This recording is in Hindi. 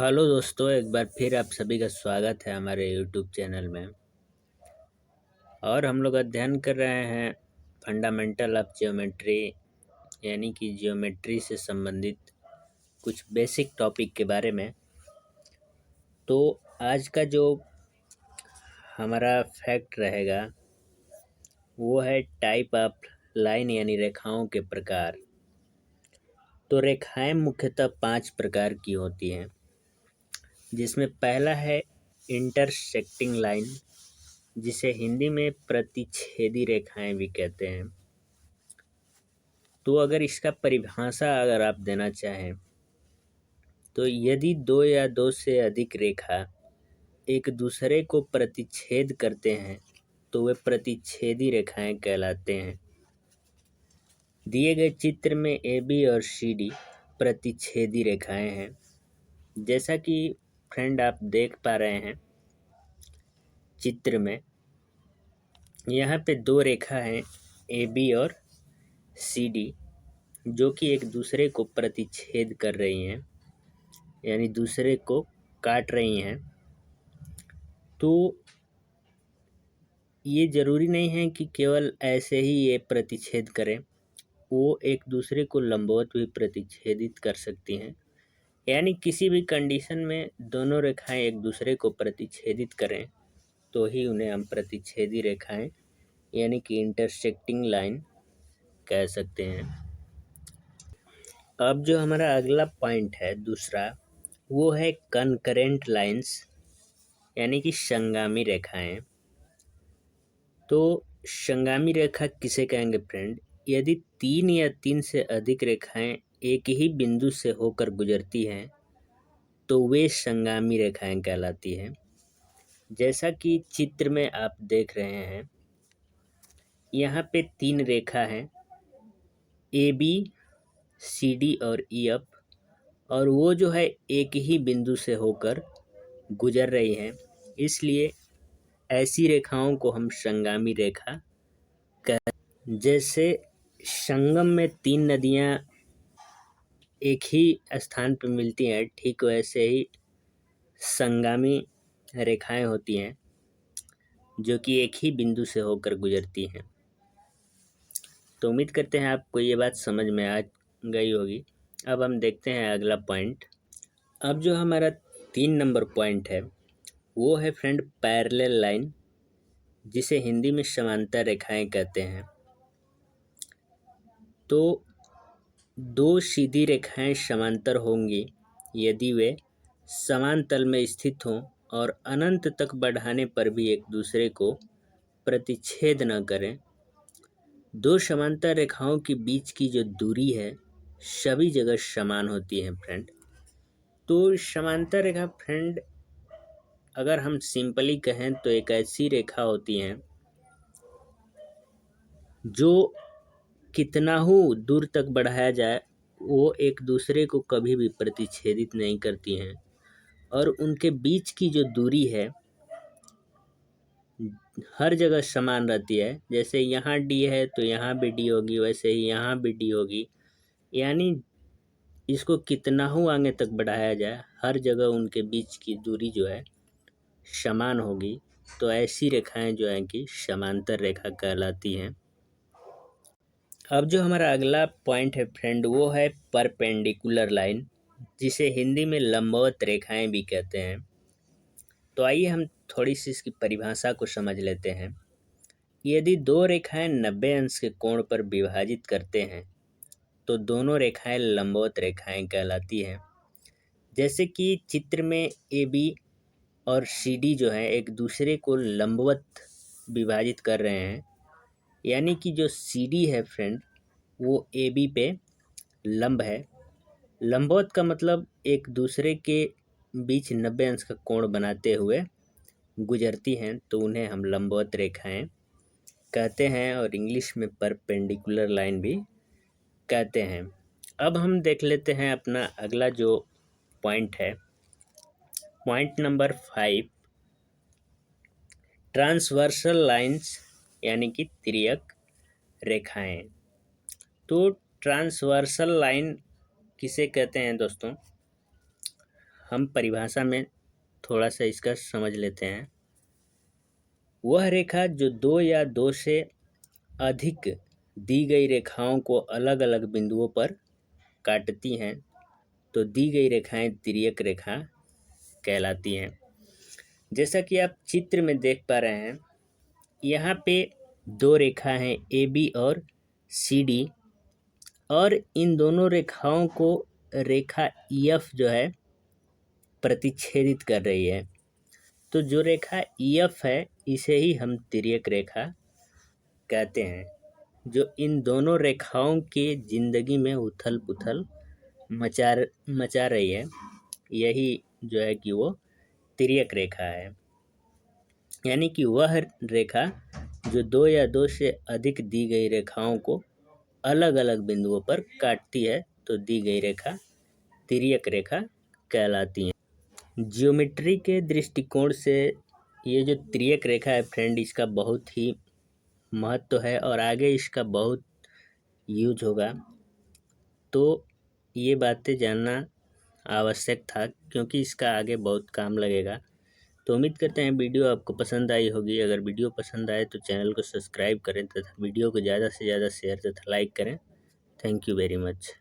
हेलो दोस्तों, एक बार फिर आप सभी का स्वागत है हमारे यूट्यूब चैनल में। और हम लोग अध्ययन कर रहे हैं फंडामेंटल ऑफ ज्योमेट्री, यानी कि ज्योमेट्री से संबंधित कुछ बेसिक टॉपिक के बारे में। तो आज का जो हमारा फैक्ट रहेगा वो है टाइप ऑफ लाइन, यानी रेखाओं के प्रकार। तो रेखाएं मुख्यतः 5 प्रकार की होती हैं, जिसमें पहला है इंटरसेक्टिंग लाइन, जिसे हिंदी में प्रतिच्छेदी रेखाएं भी कहते हैं। तो अगर इसका परिभाषा अगर आप देना चाहें तो यदि दो या दो से अधिक रेखा एक दूसरे को प्रतिच्छेद करते हैं तो वे प्रतिच्छेदी रेखाएं कहलाते हैं। दिए गए चित्र में ए बी और सी डी प्रतिच्छेदी रेखाएं हैं। जैसा कि फ्रेंड आप देख पा रहे हैं चित्र में, यहाँ पे दो रेखा हैं ए बी और सी डी, जो कि एक दूसरे को प्रतिच्छेद कर रही हैं, यानी दूसरे को काट रही हैं। तो ये ज़रूरी नहीं है कि केवल ऐसे ही ये प्रतिच्छेद करें, वो एक दूसरे को लंबवत भी प्रतिच्छेदित कर सकती हैं। यानी किसी भी कंडीशन में दोनों रेखाएं एक दूसरे को प्रतिच्छेदित करें तो ही उन्हें हम प्रतिच्छेदी रेखाएं यानी कि इंटरसेक्टिंग लाइन कह सकते हैं। अब जो हमारा अगला पॉइंट है दूसरा, वो है कनकरेंट लाइंस, यानी कि संगामी रेखाएं। तो संगामी रेखा किसे कहेंगे फ्रेंड? यदि 3 या 3 से अधिक रेखाएं एक ही बिंदु से होकर गुजरती हैं तो वे संगामी रेखाएं कहलाती हैं। जैसा कि चित्र में आप देख रहे हैं, यहाँ पे 3 रेखा हैं, ए बी सी डी और ई एफ, और वो जो है एक ही बिंदु से होकर गुजर रही हैं, इसलिए ऐसी रेखाओं को हम संगामी रेखा कहते हैं। जैसे संगम में 3 नदियाँ एक ही स्थान पर मिलती हैं, ठीक वैसे ही संगामी रेखाएं होती हैं जो कि एक ही बिंदु से होकर गुजरती हैं। तो उम्मीद करते हैं आपको ये बात समझ में आ गई होगी। अब हम देखते हैं अगला पॉइंट। अब जो हमारा 3 नंबर पॉइंट है वो है फ्रेंड पैरेलल लाइन, जिसे हिंदी में समांतर रेखाएं कहते हैं। तो दो सीधी रेखाएं समांतर होंगी यदि वे समान तल में स्थित हों और अनंत तक बढ़ाने पर भी एक दूसरे को प्रतिच्छेद न करें। दो समांतर रेखाओं के बीच की जो दूरी है सभी जगह समान होती है फ्रेंड। तो समांतर रेखा फ्रेंड, अगर हम सिंपली कहें तो एक ऐसी रेखा होती है जो कितना हो दूर तक बढ़ाया जाए वो एक दूसरे को कभी भी प्रतिच्छेदित नहीं करती हैं, और उनके बीच की जो दूरी है हर जगह समान रहती है। जैसे यहाँ डी है तो यहाँ भी डी होगी, वैसे ही यहाँ भी डी होगी। यानी इसको कितना हो आगे तक बढ़ाया जाए हर जगह उनके बीच की दूरी जो है समान होगी। तो ऐसी रेखाएं जो हैं कि समांतर रेखा कहलाती हैं। अब जो हमारा अगला पॉइंट है फ्रेंड वो है परपेंडिकुलर लाइन, जिसे हिंदी में लंबवत रेखाएं भी कहते हैं। तो आइए हम थोड़ी सी इसकी परिभाषा को समझ लेते हैं। यदि दो रेखाएं 90 अंश के कोण पर विभाजित करते हैं तो दोनों रेखाएं लंबवत रेखाएं कहलाती हैं। जैसे कि चित्र में ए बी और सी डी जो है एक दूसरे को लंबवत विभाजित कर रहे हैं, यानी कि जो सी डी है फ्रेंड वो ए बी पे लंब है। लंबवत का मतलब एक दूसरे के बीच 90 अंश का कोण बनाते हुए गुजरती हैं, तो उन्हें हम लंबवत रेखाएं कहते हैं, और इंग्लिश में परपेंडिकुलर लाइन भी कहते हैं। अब हम देख लेते हैं अपना अगला जो पॉइंट है, पॉइंट नंबर 5, ट्रांसवर्सल लाइंस, यानी कि तिर्यक रेखाएं। तो ट्रांसवर्सल लाइन किसे कहते हैं दोस्तों? हम परिभाषा में थोड़ा सा इसका समझ लेते हैं। वह रेखा जो दो या दो से अधिक दी गई रेखाओं को अलग अलग बिंदुओं पर काटती हैं तो दी गई रेखाएं तिर्यक रेखा कहलाती हैं। जैसा कि आप चित्र में देख पा रहे हैं, यहाँ पे दो रेखा हैं ए बी और सी डी, और इन दोनों रेखाओं को रेखा एफ जो है प्रतिच्छेदित कर रही है। तो जो रेखा एफ है इसे ही हम तिर्यक रेखा कहते हैं। जो इन दोनों रेखाओं के जिंदगी में उथल पुथल मचा रही है, यही जो है कि वो तिर्यक रेखा है। यानी कि वह रेखा जो दो या दो से अधिक दी गई रेखाओं को अलग अलग बिंदुओं पर काटती है तो दी गई रेखा तिर्यक रेखा कहलाती है। ज्योमेट्री के दृष्टिकोण से ये जो तिर्यक रेखा है फ्रेंड, इसका बहुत ही महत्व है और आगे इसका बहुत यूज होगा। तो ये बातें जानना आवश्यक था क्योंकि इसका आगे बहुत काम लगेगा। तो उम्मीद करते हैं वीडियो आपको पसंद आई होगी। अगर वीडियो पसंद आए तो चैनल को सब्सक्राइब करें तथा वीडियो को ज़्यादा से ज़्यादा शेयर तथा लाइक करें। Thank you very much.